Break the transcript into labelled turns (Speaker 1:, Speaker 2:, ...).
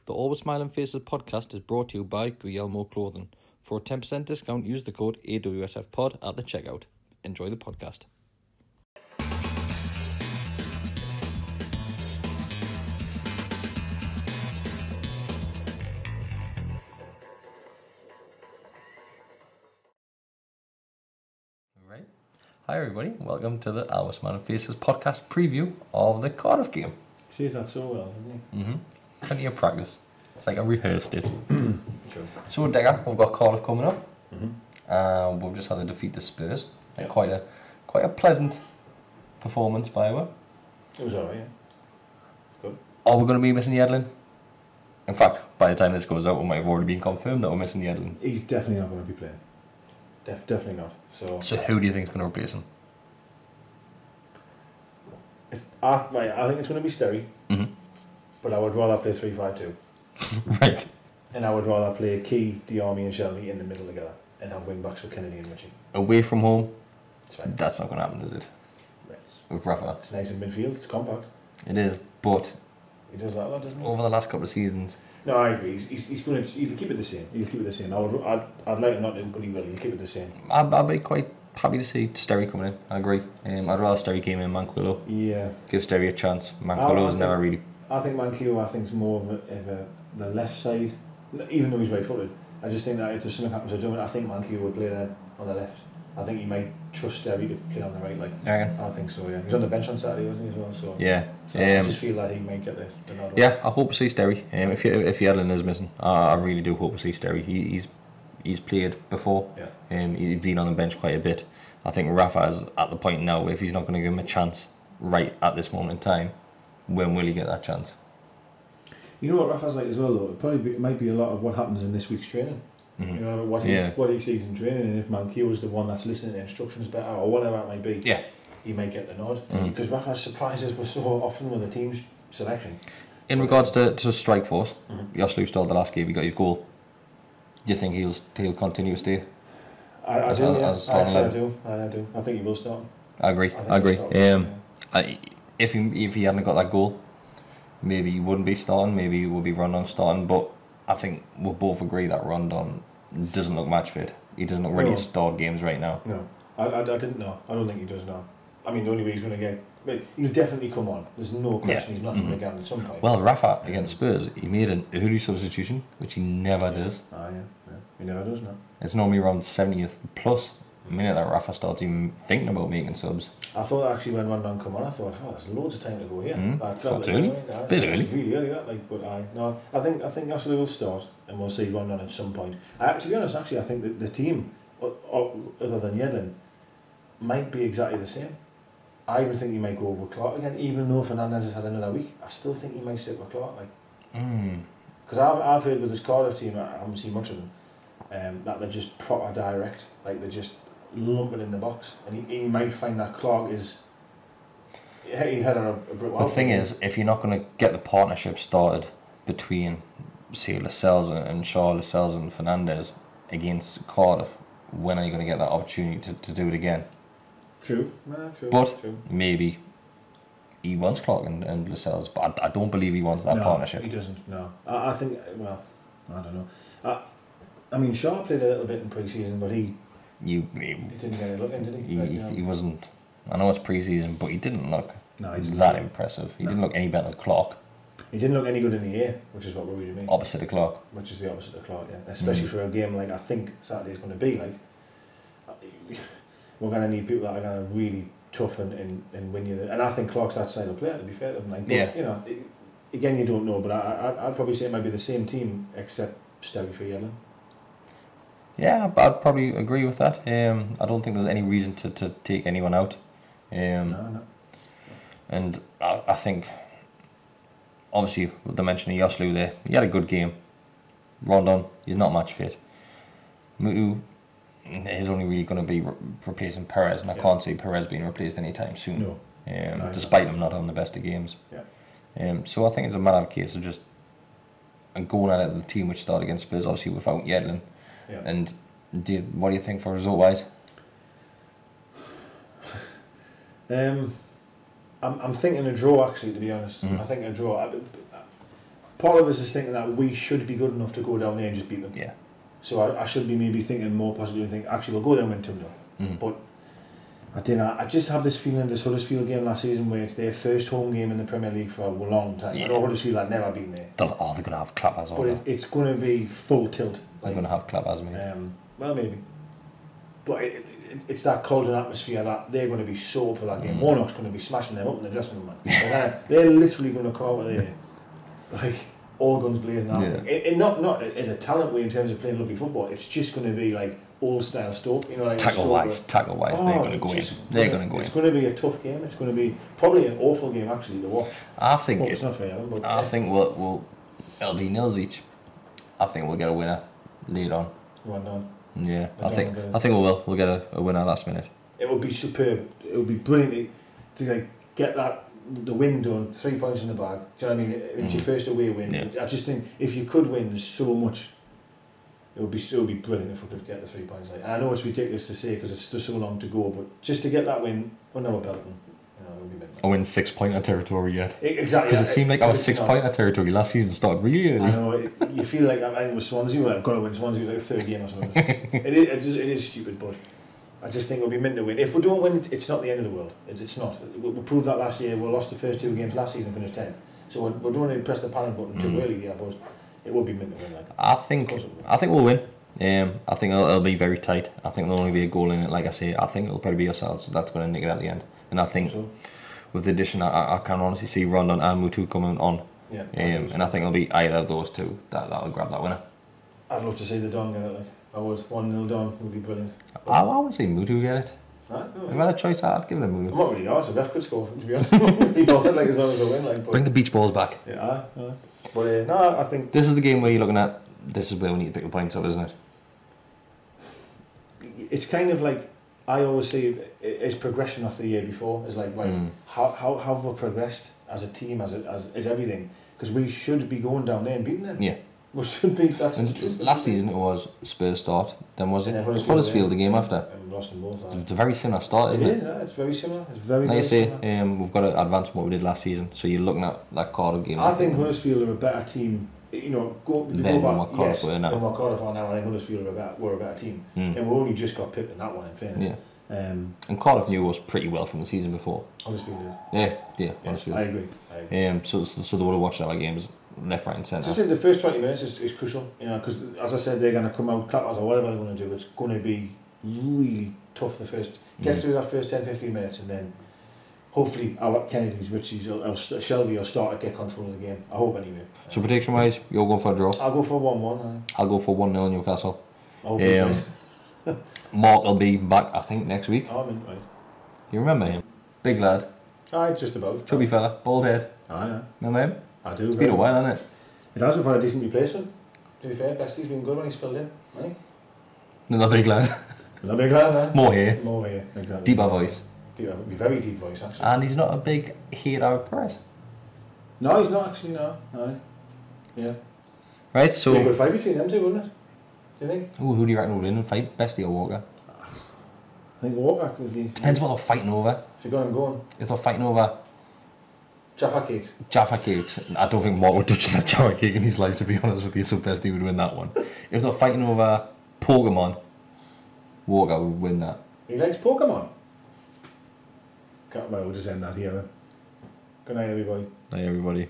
Speaker 1: The Always Smiling Faces podcast is brought to you by Guillermo Clothing. For a 10% discount, use the code AWSFPOD at the checkout. Enjoy the podcast. Right. Hi everybody, welcome to the Always Smiling Faces podcast preview of the Cardiff game.
Speaker 2: He says that so well, doesn't he?
Speaker 1: Plenty of practice. It's like I rehearsed it.
Speaker 2: True.
Speaker 1: So Deka, we've got Cardiff coming up. We've just had to defeat the Spurs.
Speaker 2: Yep.
Speaker 1: Quite a pleasant performance by our.
Speaker 2: It was alright, yeah. Good.
Speaker 1: Are we going to be missing Yedlin? In fact, by the time this goes out, we might have already been confirmed that we're missing Yedlin.
Speaker 2: He's definitely not going to be playing. Definitely not.
Speaker 1: So who do you think is going to replace him?
Speaker 2: I think it's going to be Sterry, but I would rather play 3-5-2.
Speaker 1: Right.
Speaker 2: And I would rather play Key, Diarmi and Shelby in the middle together and have wing backs for Kennedy and Richie.
Speaker 1: Away from home,
Speaker 2: It's fine.
Speaker 1: that's not going to happen, is it? With Rafa.
Speaker 2: It's nice in midfield, it's compact.
Speaker 1: It is, but
Speaker 2: He does that a lot, doesn't he?
Speaker 1: over the last couple of seasons,
Speaker 2: No, I agree. He's going to keep it the same. He'll keep it the same. I'd like him not to, but he will. He'll keep it the same.
Speaker 1: I'd be quite happy to see Sterry coming in. I agree. I'd rather Sterry came in Manquillo.
Speaker 2: Yeah.
Speaker 1: Give Sterry a chance. Manquillo's never really.
Speaker 2: I think Manquillo, is more of the left side, even though he's right-footed. I just think that if there's something happens to Drummond, I think Manquillo would play there on the left. I think he might trust Sterry to play on the right. I think so. Yeah, he's on the bench on Saturday, wasn't he, as well? So
Speaker 1: Yeah.
Speaker 2: I just feel that he might get the nod.
Speaker 1: Yeah, I hope to see Sterry. If Yedlin is missing, I really do hope to see Sterry. He's played before.
Speaker 2: Yeah.
Speaker 1: He's been on the bench quite a bit. I think Rafa is at the point now, if he's not going to give him a chance right at this moment in time, when will he get that chance?
Speaker 2: You know what Rafa's like as well, though? It might be a lot of what happens in this week's training. You know, what he sees in training, and if Manquillo's the one that's listening to instructions better, or whatever it might be, he might get the nod. Because Rafa's surprises were so often with the team's selection.
Speaker 1: In regards to strike force, Yoslu started the last game, he got his goal. Do you think he'll continue to stay?
Speaker 2: I do. I think he will start.
Speaker 1: I agree. If he hadn't got that goal, maybe he wouldn't be starting. Maybe he would be Rondon starting. But I think we'll both agree that Rondon doesn't look match fit. He doesn't look ready to start games right now.
Speaker 2: No, I didn't know. I don't think he does now. I mean, the only way he's going to get... He'll definitely come on. There's no question he's not going to get on at some point.
Speaker 1: Well, Rafa against Spurs, he made an early substitution, which he never does.
Speaker 2: He never does now.
Speaker 1: It's normally around 70th plus minute that Rafa starts even thinking about making subs.
Speaker 2: I thought actually when Rondon come on, I thought, there's loads of time to go here. I felt
Speaker 1: early.
Speaker 2: A
Speaker 1: bit early.
Speaker 2: It's really early, that. I think actually will start, and we'll see Rondon at some point. To be honest, actually, I think that the team, other than Yedlin, might be exactly the same. I even think he might go with Clark again, even though Fernandez has had another week. I still think he might stick with Clark. Because I've heard with this Cardiff team, I haven't seen much of them, that they're just proper direct, like they're just lumping in the box, and he might find that Clark is. He'd had a brick wall.
Speaker 1: The thing is, if you're not going to get the partnership started between, say, Lascelles and Shaw, Lascelles and Fernandez against Cardiff, when are you going to get that opportunity to do it again?
Speaker 2: True.
Speaker 1: But maybe he wants Clark and Lascelles, but I don't believe he wants that partnership.
Speaker 2: He doesn't. No, I think. Well, I don't know. I mean, Shaw played a little bit in pre-season, but he didn't get a look in, did he?
Speaker 1: He wasn't. I know it's pre-season, but he didn't look
Speaker 2: that
Speaker 1: not impressive. He didn't look any better than Clark.
Speaker 2: He didn't look any good in the air, which is what worried me.
Speaker 1: Opposite of Clark.
Speaker 2: Which is the opposite of Clark, yeah. Especially for a game like I think Saturday's going to be like. We're going to need people that are going to really tough and win you. And I think Clark's that style of player, to be fair to him. But, you know, again, you don't know, but I'd probably say it might be the same team except Sterry for Yedlin.
Speaker 1: Yeah, I'd probably agree with that. I don't think there's any reason to take anyone out.
Speaker 2: No.
Speaker 1: And I think, obviously, with the mention of Yoslu there, he had a good game. Rondon, he's not match fit. Mutu is only really going to be replacing Perez, and I can't see Perez being replaced anytime soon.
Speaker 2: No.
Speaker 1: Despite him not having the best of games. So I think it's a matter of case of just going at it the team which started against Spurs, obviously without Yedlin. And what do you think for result-wise?
Speaker 2: I'm thinking a draw, actually, to be honest. I think a draw. part of us is thinking that we should be good enough to go down there and just beat them.
Speaker 1: Yeah.
Speaker 2: So I should be maybe thinking more positive and think, actually, we'll go there and win 2-0. But I don't know. I just have this feeling, this Huddersfield game last season, where it's their first home game in the Premier League for a long time. I know Huddersfield had never been there.
Speaker 1: They're going to have clappers on.
Speaker 2: But it's going to be full tilt.
Speaker 1: They're going to have clappers, maybe.
Speaker 2: Well, maybe. But it's that cauldron atmosphere that they're going to be so up for that game. Warnock's going to be smashing them up in the dressing room, man. They're literally going to come out of there like all guns blazing. And not as a talent way in terms of playing lovely football. It's just going to be like old style Stoke. You know, like
Speaker 1: tackle wise, they're going to go in. They're going to go in.
Speaker 2: It's going to be a tough game. It's going to be probably an awful game actually to watch.
Speaker 1: I think
Speaker 2: it's not fair. But
Speaker 1: I think we'll it'll be nils each. I think we'll get a winner later on.
Speaker 2: 1-0.
Speaker 1: Yeah, I think we will. We'll get a winner last minute.
Speaker 2: It would be superb. It would be brilliant to like get the win done. 3 points in the bag. Do you know what I mean? It's your first away win. I just think if you could win, there's so much. It would be brilliant if we could get the 3 points. Like, and I know it's ridiculous to say because it's still so long to go, but just to get that win under our belt, it would be big.
Speaker 1: I win 6 pointer territory yet.
Speaker 2: Exactly.
Speaker 1: Because it seemed like our 6 pointer territory last season started really early.
Speaker 2: I know. You feel like I think with Swansea, we're like, got to win. Swansea was like a third game or something. it is stupid, but I just think it'll be meant to win. If we don't win, it's not the end of the world. It's not. We proved that last year. We lost the first 2 games last season, finished 10th. So we don't need to press the panic button too early here, but it will be meant to win. Like.
Speaker 1: I think we'll win. I think it'll be very tight. I think there'll only be a goal in it. Like I say, I think it'll probably be ourselves. So that's going to nick it at the end. And I think with the addition, I can honestly see Rondon and Mutu coming on.
Speaker 2: Yeah.
Speaker 1: And I think it'll be either of those two that'll grab that winner.
Speaker 2: I'd love to see the Don get it. Like I would. 1-0 Don would be brilliant.
Speaker 1: I would say Mutu get it. If I had a choice, I'd give it a Mutu.
Speaker 2: I'm not really arsed. Ref could score, to be honest. People like as long as they win. Like,
Speaker 1: bring the beach balls back.
Speaker 2: Yeah, but no, I think
Speaker 1: this is the game where you're looking at. This is where we need to pick the points up, isn't it?
Speaker 2: It's kind of like I always see it's progression after the year before. It's like how have we progressed as a team, as everything? Because we should be going down there and beating them. Yeah, we should be. That's the truth.
Speaker 1: Last season it was Spurs start. Then was it Huddersfield the game after?
Speaker 2: And lost them both.
Speaker 1: It's a very similar start, isn't it?
Speaker 2: It is. It's very similar. It's very.
Speaker 1: Like I say, we've got to advance from what we did last season. So you're looking at that Cardiff game.
Speaker 2: I think Huddersfield are a better team. You know, go back. Yes, than what Cardiff are now. I think Huddersfield were a better team, and we only just got pipped in that one. In fairness.
Speaker 1: Yeah. And Cardiff knew us pretty well from the season before.
Speaker 2: Huddersfield did.
Speaker 1: Yeah. Huddersfield.
Speaker 2: I agree.
Speaker 1: So they would have watched our games left, right, and centre.
Speaker 2: I just think the first 20 minutes is crucial. You know, because as I said, they're going to come out clappers or whatever they're going to do. It's going to be really tough. Get through that first 10-15 minutes, and then hopefully our Kennedy's, Richies, or Shelby will start to get control of the game. I hope anyway.
Speaker 1: So prediction wise, you're going for a draw?
Speaker 2: I'll go for 1-1.
Speaker 1: I'll go for 1-0 Newcastle. Mark will be back, I think, next week.
Speaker 2: Oh, I mean, right.
Speaker 1: You remember him? Big lad.
Speaker 2: Aye, just about.
Speaker 1: Chubby fella, bald head.
Speaker 2: Aye.
Speaker 1: Remember him?
Speaker 2: I do.
Speaker 1: It's been a while, hasn't it?
Speaker 2: It has been for a decent replacement. To be fair, Bestie's been good when he's filled in. Right?
Speaker 1: Another big lad.
Speaker 2: Another big lad, eh?
Speaker 1: More hair.
Speaker 2: More hair, exactly.
Speaker 1: Deeper voice.
Speaker 2: Very deep voice, actually.
Speaker 1: And he's not a big hater of Perez.
Speaker 2: No, he's not actually, no. Aye. Yeah.
Speaker 1: Right, so...
Speaker 2: It'd be a good fight between them two, wouldn't it? Do you think?
Speaker 1: Ooh, who do you reckon would win in a fight? Bestie or Walker?
Speaker 2: I think Walker could be...
Speaker 1: Depends what they're fighting over.
Speaker 2: If you got him going.
Speaker 1: If they're fighting over...
Speaker 2: Jaffa cakes.
Speaker 1: Jaffa cakes. I don't think Mark would touch that Jaffa cake in his life, to be honest with you, so Bestie would win that one. If they're fighting over Pokemon, Walker would win that.
Speaker 2: He likes Pokemon? Well, we'll just end that here then. Good night, everybody.
Speaker 1: Night, everybody.